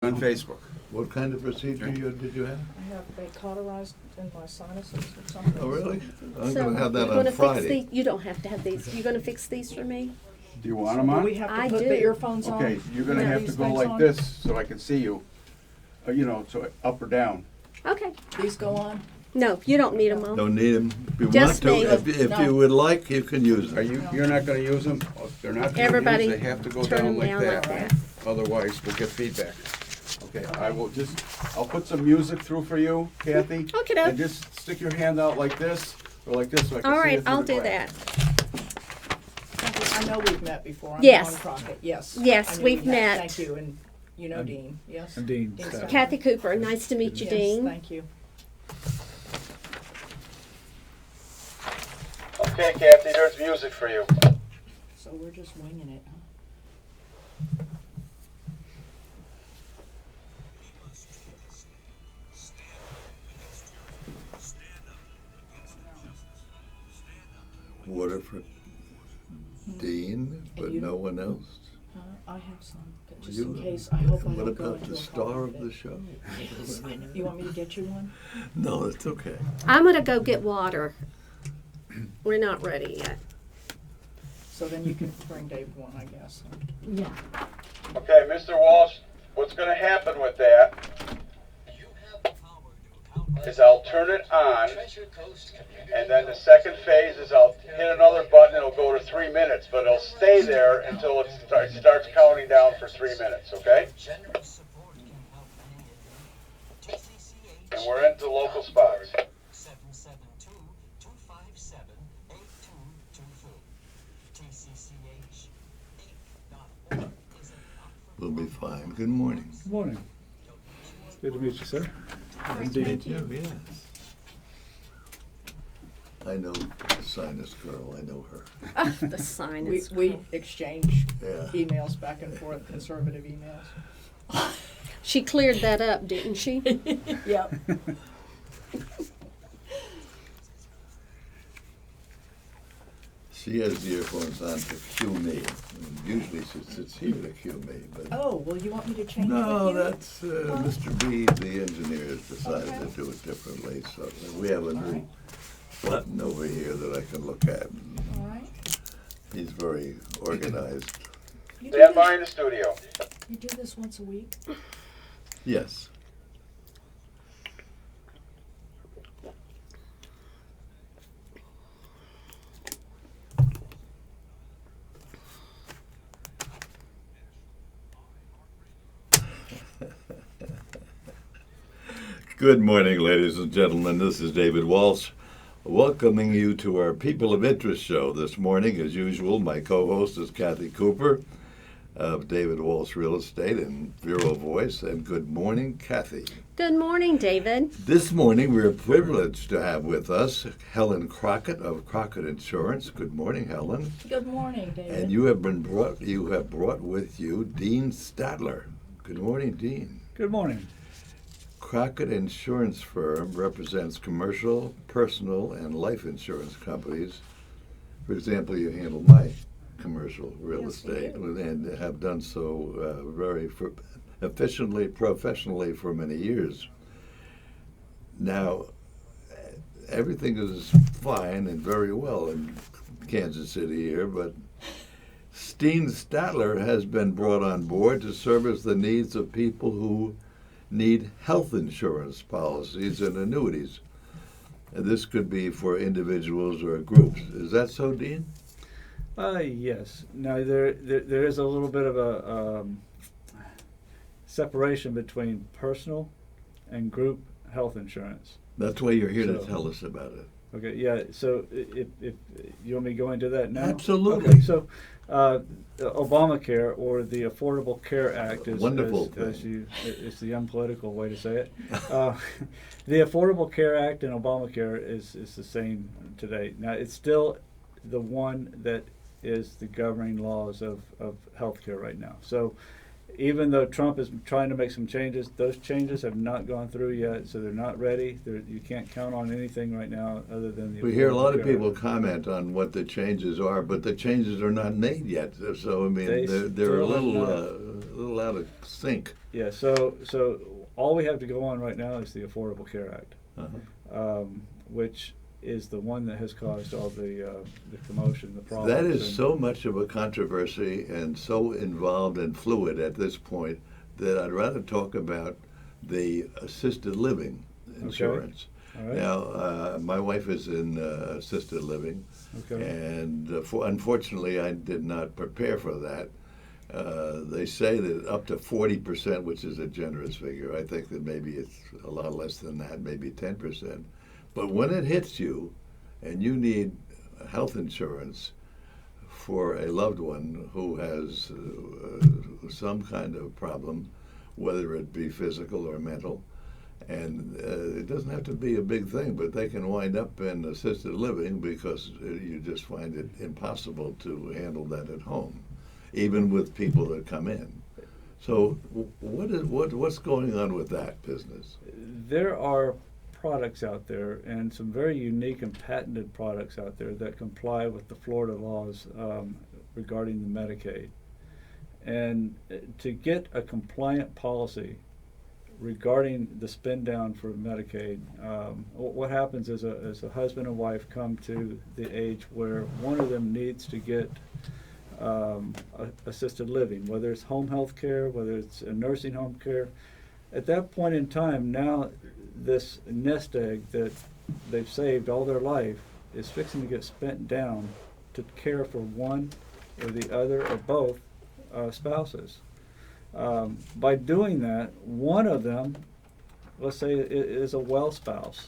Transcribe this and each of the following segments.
on Facebook. What kind of procedure did you have? I have, they cauterized in my sinuses or something. Oh, really? I'm So, gonna have that you on wanna fix Friday. You don't have to have these. You gonna fix these for me? Do you want them Do on? we have I to put do. the earphones on? Okay, you're gonna Yeah. have to These go things like on? this so I can see you. You know, so up or down. Okay. These go on? No, you don't need them on. Don't need them. If you want Just to, me. if No. you would like, you can use Are them. you're not gonna use them? They're not gonna Everybody use, they have to go turn down them like down like that. that. Otherwise, we'll get feedback. Okay, I'll put some music through for you, Kathy. Okey-doke. And just stick your hand out like this, or like this, so I can All see right, it through I'll the do glass. that. I know we've met before. I'm Yes. Dawn Crockett, yes. Yes, I knew we've we had. met. Thank you, and you know Dean, yes? And Dean. Dean Staff. Staff. Kathy Cooper, nice to meet you, Yes, Dean. thank you. Okay, Kathy, there's music for you. So we're just winging it, huh? Water for Dean, but you no don't- one else. I have some, just You- in case. I hope I What don't go about into the a star problem of the with show? it. You want me to get you one? No, it's okay. I'm gonna go get water. We're not ready yet. So then you can bring David one, I guess. Yeah. Okay, Mr. Walsh, what's gonna happen with that is I'll turn it on, and then the second phase is I'll hit another button, it'll go to 3 minutes, but it'll stay there until it starts counting down for 3 minutes, okay? And we're into local spots. We'll be fine. Good morning. Good morning. Good to meet you, sir. Indeed. Yes. I know the sinus girl. I know her. The sign is. We exchange Yeah. emails back and forth, conservative emails. She cleared that up, didn't she? Yep. She has the earphones on to cue me. Usually she sits here to cue me, but Oh, well, you want me to change it no, with you? that's Mr. B, the engineer, has decided Okay. to do it differently. So we have a All new right. button over here that I can look at. All right. He's very organized. You do Stand this- by in the studio. You do this once a week? Yes. Good morning, ladies and gentlemen. This is David Walsh, welcoming you to our People of Interest show this morning. As usual, my co-host is Kathy Cooper of David Walsh Real Estate and Vero Voice. And good morning, Kathy. Good morning, David. This morning, we're privileged to have with us Helen Crockett of Crockett Insurance. Good morning, Helen. Good morning, David. And you have brought with you Dean Statler. Good morning, Dean. Good morning. Crockett Insurance Firm represents commercial, personal, and life insurance companies. For example, you handle my commercial real Yes, we estate do. and have done so very efficiently, professionally for many years. Now, everything is fine and very well in Kansas City here, but Dean Statler has been brought on board to service the needs of people who need health insurance policies and annuities. And this could be for individuals or groups. Is that so, Dean? Yes. Now there is a little bit of a separation between personal and group health insurance. That's why you're here to So- tell us about it. Okay. Yeah. So if you want me to go into that now? Absolutely. Okay. So Obamacare, or the Affordable Care Act, is Wonderful it's the unpolitical way to say it. The Affordable Care Act and Obamacare is the same today. Now it's still the one that is the governing laws of healthcare right now. So even though Trump is trying to make some changes, those changes have not gone through yet, so they're not ready. You can't count on anything right now other than the. We hear a lot of Affordable Care people Act. comment on what the changes are, but the changes are not made yet. So I mean, They they're a still have little out of sync. Yeah, so all we have to go on right now is the Affordable Care Act, which is the one that has caused all the commotion, the problems. That is and- so much of a controversy and so involved and fluid at this point that I'd rather talk about the assisted living insurance. All right. Now, my wife is in assisted living, Okay. and unfortunately, I did not prepare for that. They say that up to 40%, which is a generous figure. I think that maybe it's a lot less than that, maybe 10%. But when it hits you and you need health insurance for a loved one who has some kind of problem, whether it be physical or mental, and it doesn't have to be a big thing, but they can wind up in assisted living because you just find it impossible to handle that at home, even with people that come in. So what's going on with that business? There are products out there, and some very unique and patented products out there that comply with the Florida laws regarding the Medicaid. And to get a compliant policy regarding the spin down for Medicaid, what happens is a husband and wife come to the age where one of them needs to get assisted living, whether it's home health care, whether it's a nursing home care. At that point in time, now this nest egg that they've saved all their life is fixing to get spent down to care for one or the other or both spouses. By doing that, one of them, let's say, is a well spouse,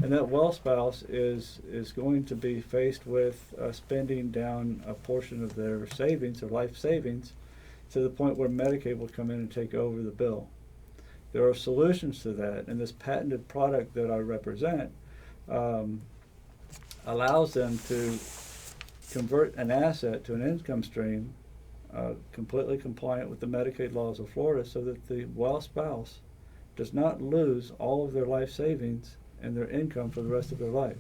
and that well spouse is going to be faced with spending down a portion of their savings, their life savings, to the point where Medicaid will come in and take over the bill. There are solutions to that, and this patented product that I represent allows them to convert an asset to an income stream completely compliant with the Medicaid laws of Florida, so that the well spouse does not lose all of their life savings and their income for the rest of their life.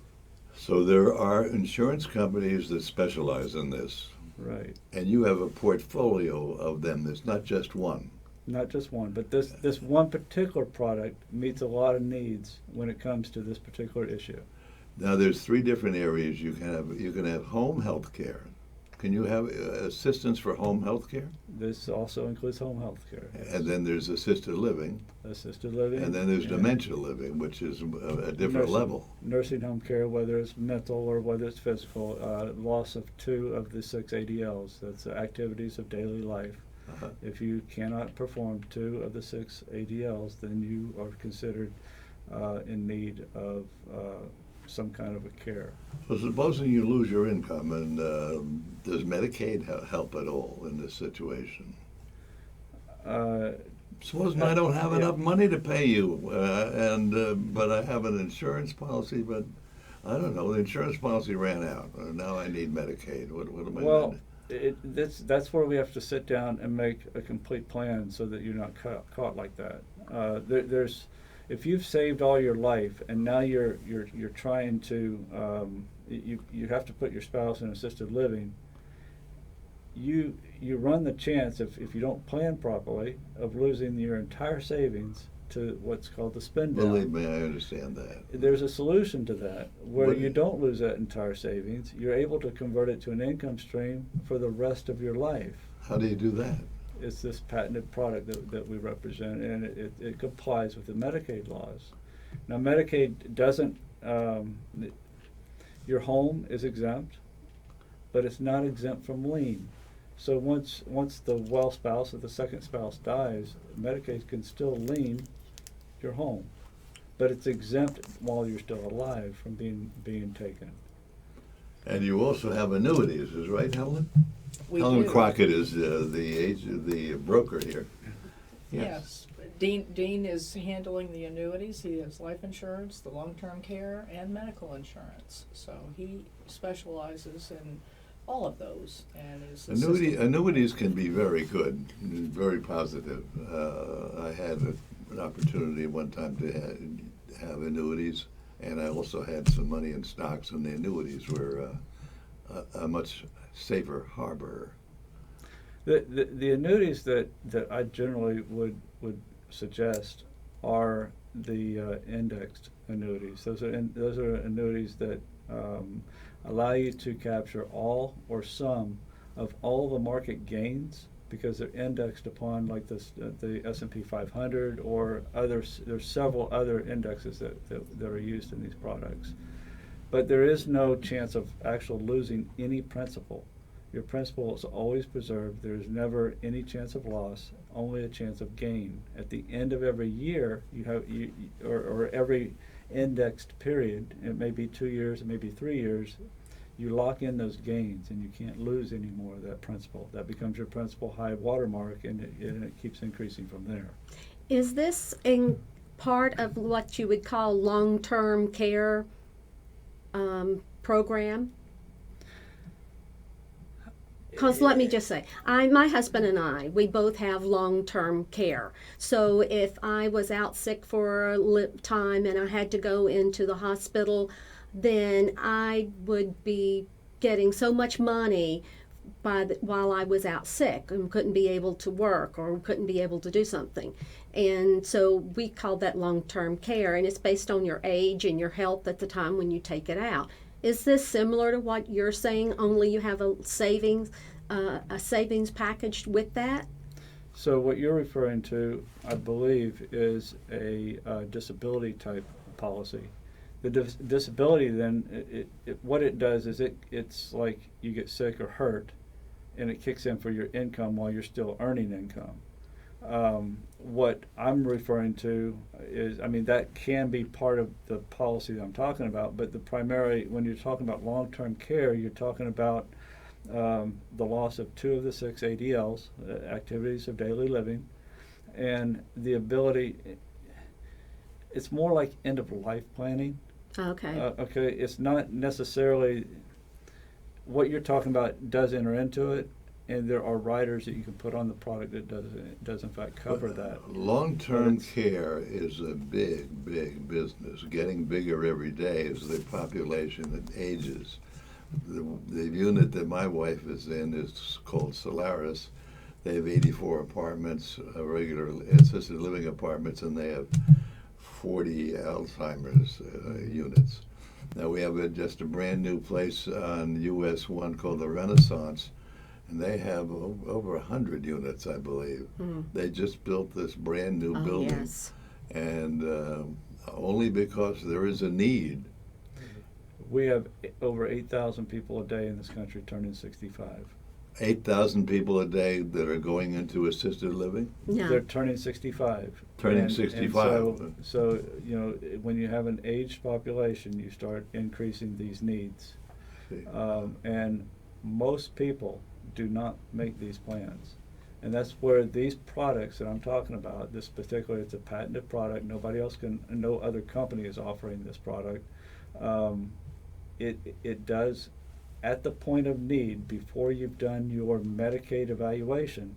So there are insurance companies that specialize in this, Right. and you have a portfolio of them. There's not just one. Not just one, but this one particular product meets a lot of needs when it comes to this particular issue. Now, there's three different areas you can have. You can have home health care. Can you have assistance for home health care? This also includes home health care. And then there's assisted living. Assisted living. And then there's dementia living, which is a different level. Nursing home care, whether it's mental or whether it's physical, loss of 2 of the 6 ADLs, that's activities of daily life. Uh-huh. If you cannot perform 2 of the 6 ADLs, then you are considered in need of some kind of a care. Well, supposing you lose your income, and does Medicaid help at all in this situation? Supposing I don't have enough money to pay you, but I have an insurance policy, but I don't know, the insurance policy ran out. Now I need Medicaid. What am I Well, going to do? that's where we have to sit down and make a complete plan so that you're not caught like that. There's if you've saved all your life and now you're trying to you have to put your spouse in assisted living, you run the chance, if you don't plan properly, of losing your entire savings to what's called the spin down. Believe me, I understand that. There's a solution to that where What- you don't lose that entire savings. You're able to convert it to an income stream for the rest of your life. How do you do that? It's this patented product that we represent, and it complies with the Medicaid laws. Now, Medicaid doesn't, your home is exempt, but it's not exempt from lien. So once the well spouse or the second spouse dies, Medicaid can still lien your home, but it's exempt while you're still alive from being taken. And you also have annuities, is right, Helen? We Helen do. Crockett is the broker here. Yes. Dean is handling the annuities. He has life insurance, the long-term care, and medical insurance. So he specializes in all of those, and is Annuities can be very good, very positive. I had an opportunity one time to have annuities, and I also had some money in stocks, and the annuities were a much safer harbor. The annuities that I generally would suggest are the indexed annuities. Those are annuities that allow you to capture all or some of all the market gains because they're indexed upon like the S&P 500 or others. There's several other indexes that are used in these products. But there is no chance of actual losing any principal. Your principal is always preserved. There's never any chance of loss, only a chance of gain. At the end of every year, or every indexed period, it may be 2 years, it may be 3 years, you lock in those gains and you can't lose any more of that principal. That becomes your principal high watermark, and it keeps increasing from there. Is this in part of what you would call long-term care program? Because let me just say, my husband and I, we both have long-term care. So if I was out sick for a time and I had to go into the hospital, then I would be getting so much money while I was out sick and couldn't be able to work or couldn't be able to do something. And so we call that long-term care, and it's based on your age and your health at the time when you take it out. Is this similar to what you're saying, only you have a savings package with that? So what you're referring to, I believe, is a disability type policy. The disability then, what it does is it's like you get sick or hurt, and it kicks in for your income while you're still earning income. What I'm referring to is, that can be part of the policy that I'm talking about, but when you're talking about long-term care, you're talking about the loss of 2 of the 6 ADLs, activities of daily living, and the ability, it's more like end-of-life planning. Okay. Okay, it's not necessarily, what you're talking about does enter into it, and there are riders that you can put on the product that does in fact cover that. Long-term care is a big, big business, getting bigger every day as the population ages. The unit that my wife is in is called Solaris. They have 84 apartments, regular assisted living apartments, and they have 40 Alzheimer's units. Now we have just a brand new place on US 1 called the Renaissance, and they have over 100 units, I believe. Mm. They just built this brand new building, yes. And only because there is a need. We have over 8,000 people a day in this country turning 65. 8,000 people a day that are going into assisted living? Yeah. They're turning 65. Turning 65. And so, when you have an aged population, you start increasing these needs. And most people do not make these plans. And that's where these products that I'm talking about, this particular, it's a patented product, no other company is offering this product. It does, at the point of need, before you've done your Medicaid evaluation,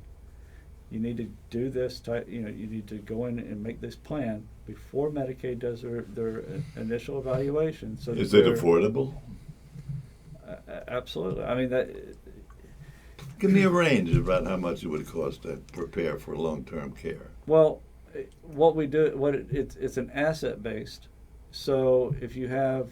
you need to do this you need to go in and make this plan before Medicaid does their initial evaluation. So is it affordable? Absolutely. Give me a range about how much it would cost to prepare for long-term care. Well, what we do, it's an asset-based. So if you have,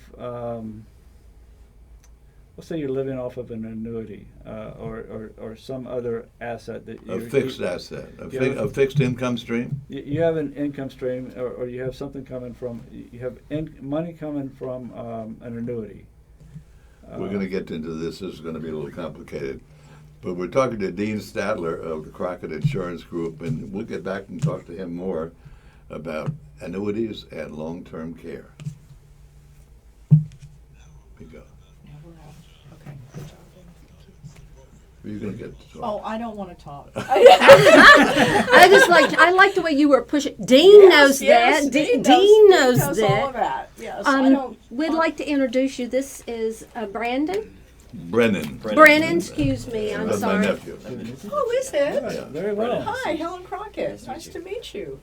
let's say you're living off of an annuity or some other asset that a fixed asset, a fixed income stream. You have an income stream, or you have something coming from. You have money coming from an annuity. We're going to get into this. This is going to be a little complicated. But we're talking to Dean Stadler of the Crockett Insurance Group, and we'll get back and talk to him more about annuities and long-term care. We go. Okay, good job. You're going to get to talk. Oh, I don't want to talk. I like the way you were pushing. Dean knows that. Dean knows all that. of that. Yes, I don't. We'd like to introduce you. This is Brandon. Brennan. Brennan, excuse me, I'm That's my sorry. nephew. Oh, is it? Yeah. Very well. Hi, Helen Crockett. Nice to meet you.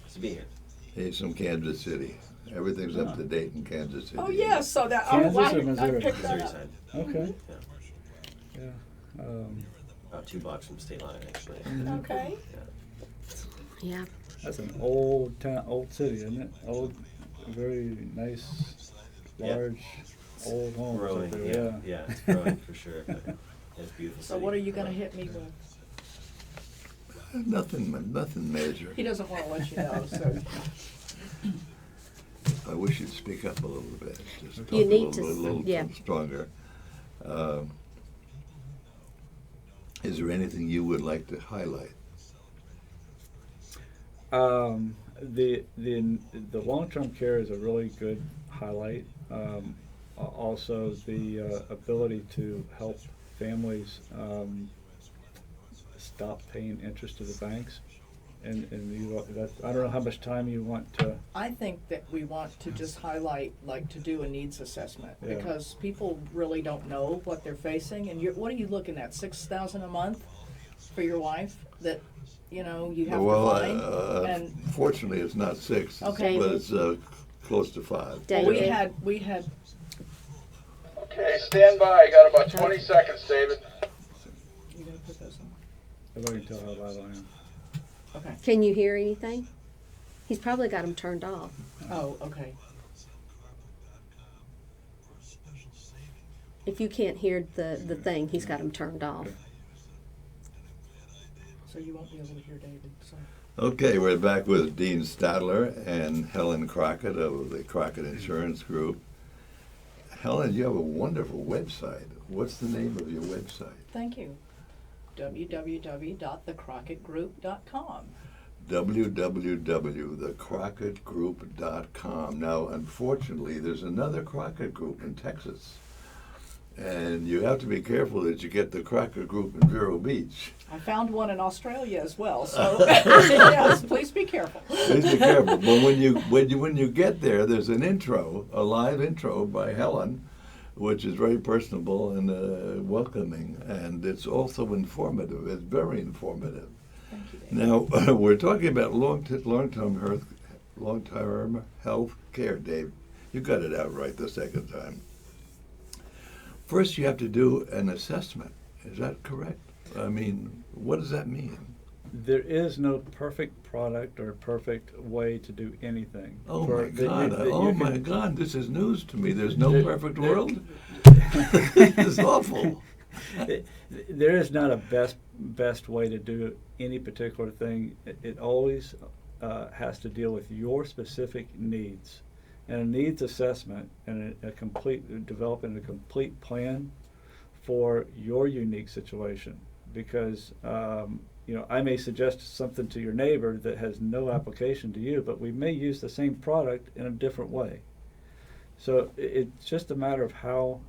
Nice to be here. He's from Kansas City. Everything's up to date in Kansas City. Oh, yes, so that, Kansas or I Missouri? picked that Missouri up. side. Okay. Yeah. Yeah. About 2 blocks from the state line, actually. Okay. Yeah. That's an old town, old city, isn't it? Old, very nice, Yeah. large, old homes up Growing, there. yeah, it's growing for sure. But it's a beautiful. So city. what are you gonna hit me with? Nothing major. He doesn't wanna let you know, so. I wish you'd speak up a little bit. Just talk You need a to, little yeah. stronger. Is there anything you would like to highlight? The long-term care is a really good highlight. Also, the ability to help families stop paying interest to the banks, and I don't know how much time you want to. I think that we want to just highlight, like, to do a needs assessment, Yeah. because people really don't know what they're facing, and what are you looking at, 6,000 a month for your wife, that, you know, you have Well, to find? And, fortunately, it's not 6, Okay. but it's close to 5. well, we David. had, Okay, stand by. You got about 20 seconds, David. you gonna put those on? If I can tell how loud I am. Okay, Can you hear anything? He's probably got them turned off. oh, okay. If you can't hear the thing, he's got them turned off. So you won't be able to hear David, so. Okay, we're back with Dean Stadler and Helen Crockett of the Crockett Insurance Group. Helen, you have a wonderful website. What's the name of your website? Thank you. www.thecrockettgroup.com. www.thecrockettgroup.com. Now, unfortunately, there's another Crockett Group in Texas. And you have to be careful that you get the Crockett Group in Vero Beach. I found one in Australia as well, so, yes, please be careful. Please be careful. But when you get there, there's an intro, a live intro by Helen, which is very personable and welcoming, and it's also informative. It's very informative. Thank you, David. Now we're talking about long-term health care, Dave. You got it out right the second time. First, you have to do an assessment. Is that correct? I mean, what does that mean? There is no perfect product or perfect way to do anything. Oh For- my that you- God! that you Oh can- my God! This is news to me. There's no There- perfect there- world. It's awful. There is not a best way to do any particular thing. It always has to deal with your specific needs, and a needs assessment and developing a complete plan for your unique situation. Because I may suggest something to your neighbor that has no application to you, but we may use the same product in a different way. So it's just a matter of how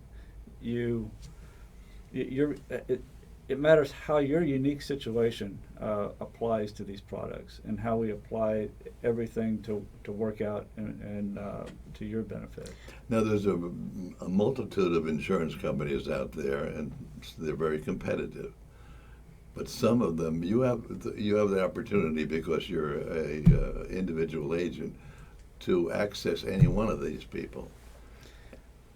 it matters how your unique situation applies to these products, and how we apply everything to work out and to your benefit. Now, there's a multitude of insurance companies out there, and they're very competitive. But some of them, you have the opportunity, because you're a individual agent, to access any one of these people,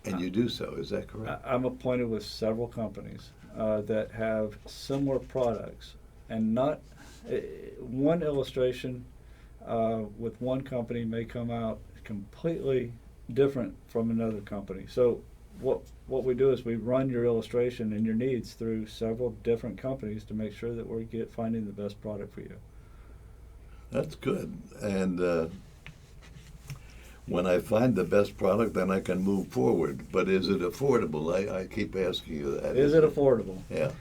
and you do so. Is that correct? I'm appointed with several companies that have similar products, and not one illustration with one company may come out completely different from another company. So what we do is we run your illustration and your needs through several different companies to make sure that we're finding the best product for you. That's good. And when I find the best product, then I can move forward. But is it affordable? I keep asking you that. Is it affordable? Yeah.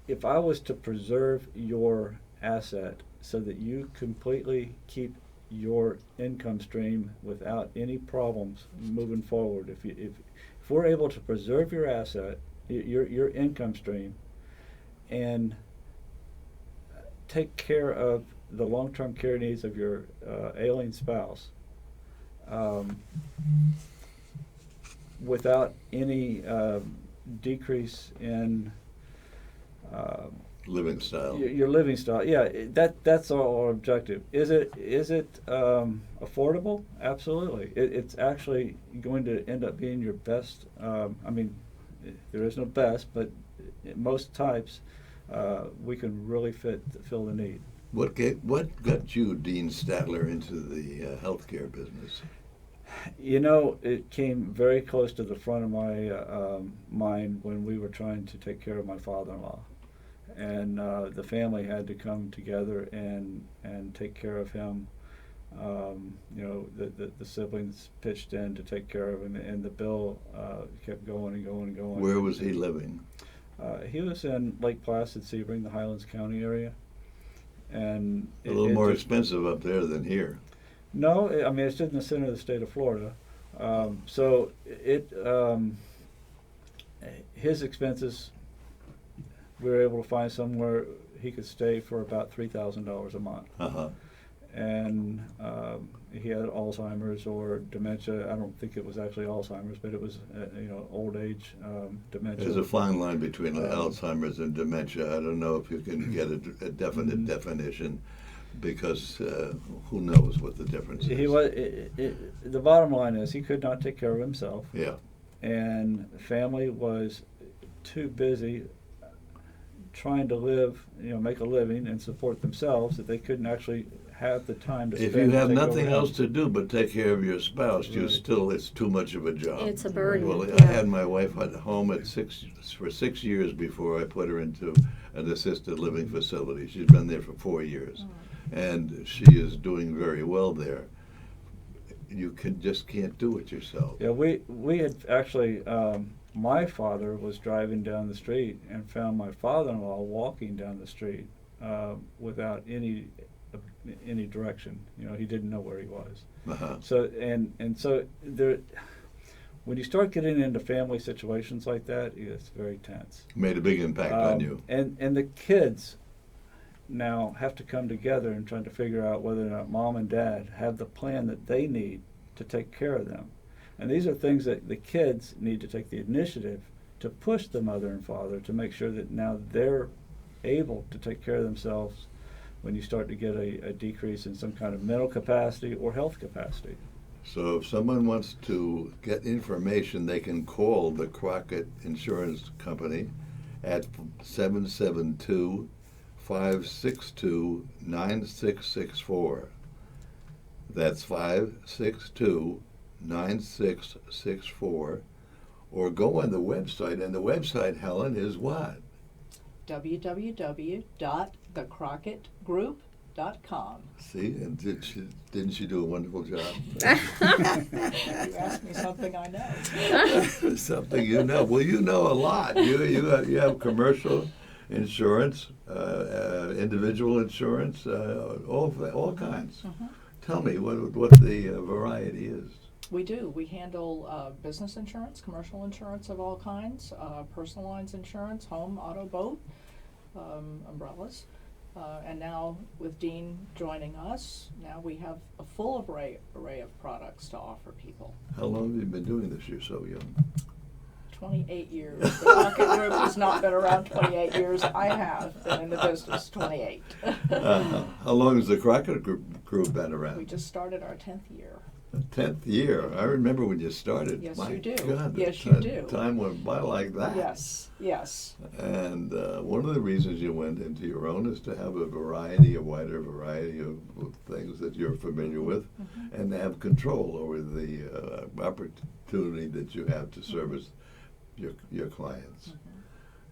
If I was to preserve your asset so that you completely keep your income stream without any problems moving forward, if we're able to preserve your asset, your income stream, and take care of the long-term care needs of your ailing spouse, without any decrease in Living style. your living style. Yeah, that's our objective. Is it affordable? Absolutely. It's actually going to end up being your best. I mean, there is no best, but in most types, we can really fill the need. What got you, Dean Statler, into the healthcare business? You know, it came very close to the front of my mind when we were trying to take care of my father-in-law, and the family had to come together and take care of him. You know, the siblings pitched in to take care of him, and the bill kept going and going and going. Where was he living? He was in Lake Placid, Sebring, the Highlands County area, and A little more expensive up there than here. No, I mean, it's in the center of the state of Florida. So his expenses, we were able to find somewhere he could stay for about $3,000 a month. Uh-huh. And he had Alzheimer's or dementia. I don't think it was actually Alzheimer's, but it was, old age dementia. There's a fine line between Alzheimer's and dementia. I don't know if you can get a definite definition, because who knows what the difference is. He was. The bottom line is he could not take care of himself. Yeah. And family was too busy trying to live, make a living and support themselves, that they couldn't actually have the time to spend. If you have to take nothing over else to do but take care of your spouse, Right. it's too much of a job. It's a burden. Well, I yeah. had my wife at home for 6 years before I put her into an assisted living facility. She's been there for 4 years, and she is doing very well there. You just can't do it yourself. Yeah, we had actually, my father was driving down the street and found my father-in-law walking down the street without any direction. He didn't know where he was. Uh-huh. So so there, when you start getting into family situations like that, it's very tense. Made a big impact on you. And the kids now have to come together and trying to figure out whether or not mom and dad have the plan that they need to take care of them. And these are things that the kids need to take the initiative to push the mother and father to make sure that now they're able to take care of themselves when you start to get a decrease in some kind of mental capacity or health capacity. So if someone wants to get information, they can call the Crockett Insurance Company at 772-562-9664. That's 562-9664. Or go on the website, and the website, Helen, is what? www.thecrockettgroup.com. See, and didn't she do a wonderful job? You asked me something I know. Something you know. Well, you know a lot. You have commercial insurance, individual insurance, all kinds. Tell me what the variety is. We do. We handle business insurance, commercial insurance of all kinds, personal lines insurance, home, auto, boat, umbrellas. And now with Dean joining us, now we have a full array of products to offer people. How long have you been doing this? You're so young. 28 years. The Crockett Group has not been around 28 years. I have been in the business 28. How long has the Crockett Group been around? We just started our 10th year. 10th year. I remember when you started. Yes, My you do. God, Yes, you do. Time went by like that. Yes, yes. And one of the reasons you went into your own is to have a wider variety of things that you're familiar with, and to have control over the opportunity that you have to service your clients.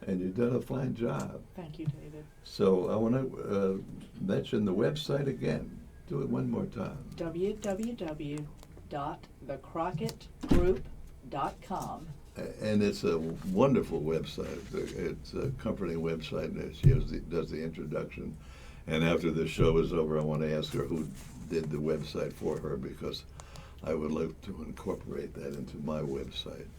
And you've done a fine job. Thank you, David. So I want to mention the website again. Do it one more time. www.thecrockettgroup.com. And it's a wonderful website. It's a comforting website. And she does the introduction. And after the show is over, I want to ask her who did the website for her, because I would like to incorporate that into my website,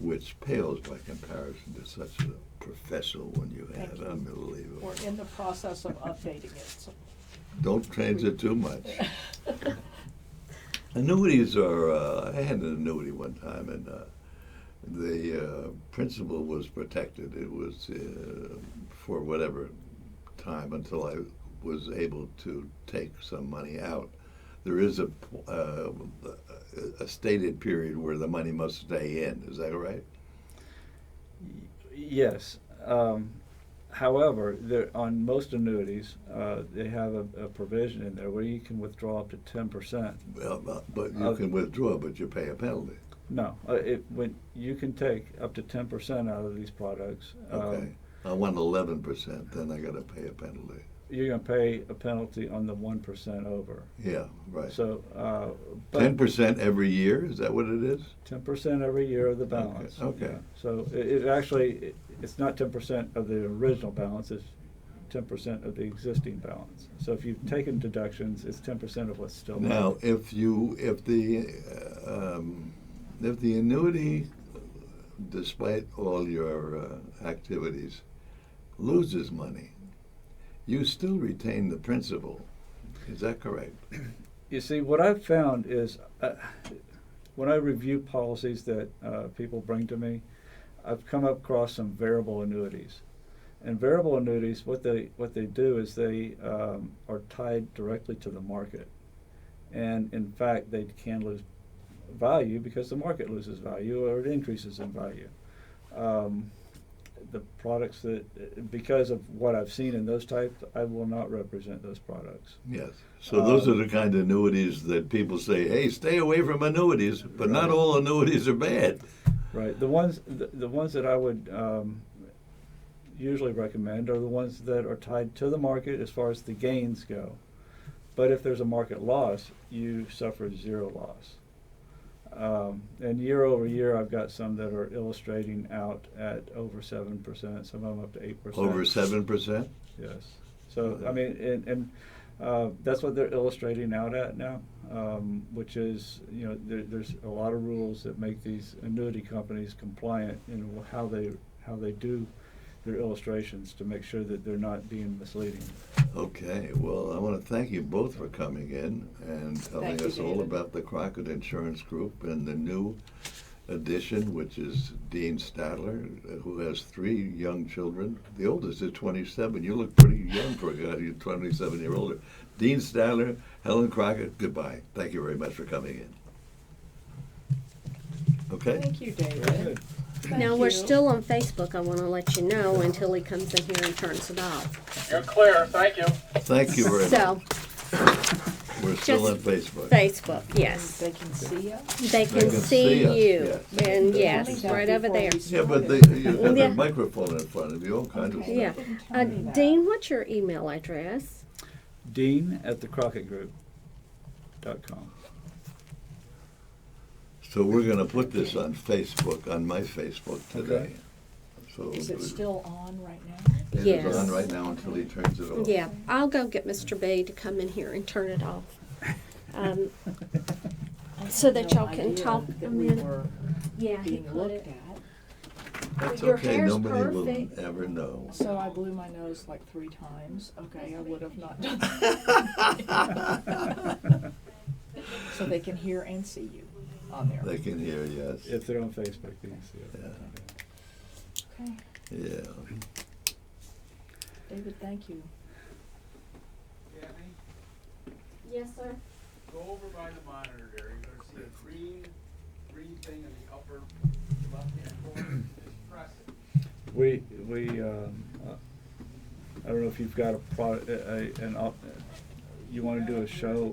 which pales by comparison to such a professional one you had. Thank you. Unbelievable. We're in the process of updating it. So Don't change it too much. Annuities are, I had an annuity one time, and the principal was protected. It was for whatever time until I was able to take some money out. There is a stated period where the money must stay in. Is that right? Yes. However, on most annuities, they have a provision in there where you can withdraw up to 10%. Well, but you can withdraw, but you pay a penalty. No, when you can take up to 10% out of these products. Okay. I want 11%, then I got to pay a penalty. You're going to pay a penalty on the 1% over. Yeah, right. So, 10% every year, is that what it is? 10% every year of the balance. Okay. Yeah. So it actually, it's not 10% of the original balance, it's 10% of the existing balance. So if you've taken deductions, it's 10% of what's still left. Now, if the annuity, despite all your activities, loses money, you still retain the principal. Is that correct? You see, what I've found is when I review policies that people bring to me, I've come across some variable annuities. And variable annuities, what they do is they are tied directly to the market. And in fact, they can lose value because the market loses value or it increases in value. The products that, because of what I've seen in those types, I will not represent those products. Yes. So those are the kind of annuities that people say, hey, stay away from annuities, but not all annuities are bad. Right. The ones that I would usually recommend are the ones that are tied to the market as far as the gains go. But if there's a market loss, you suffer zero loss. And year over year, I've got some that are illustrating out at over 7%, some of them up to 8%. Over 7%? Yes. So, I mean, and that's what they're illustrating out at now, which is, you know, there's a lot of rules that make these annuity companies compliant in how they do their illustrations to make sure that they're not being misleading. Okay, well, I want to thank you both for coming in and telling Thank you, us all David. about the Crockett Insurance Group and the new addition, which is Dean Stadler, who has 3 young children. The oldest is 27. You look pretty young for a guy who's 27-year-old. Dean Stadler, Helen Crockett, goodbye. Thank you very much for coming in. Okay? Thank you, Very David. good. Now, Thank we're you. still on Facebook. I want to let you know until he comes in here and turns it off. You're clear, thank you. Thank you very So, much. We're still on just Facebook. Facebook, yes. They can see us. They can see us, you. yes. And They yes, told me that right over before there. we Yeah, but started. you have Yeah. a microphone in front of you, all kinds of Okay. stuff. Yeah. They didn't tell me that. Dean, what's your email address? Dean@thecrockettgroup.com. So we're going to put this on Facebook, on my Facebook today. Okay. So Is it still on right now? it is Yes. on right now until he turns it off. Yeah, I'll go get Mr. B to come in here and turn it off. So that y'all can talk a That we minute. were Yeah, he being put looked it. at. That's Your okay. hair's Nobody perfect. will ever know. So I blew my nose like 3 times. Okay, I would have not done that. So they can hear and see you on there. They can hear, yes. If they're on Facebook, you can see it. Okay, Yeah. David, thank you. Yes, sir. Go over by the monitor there, you're gonna see a green thing in the upper left-hand corner, just press it. I don't know if you've got you want to do a show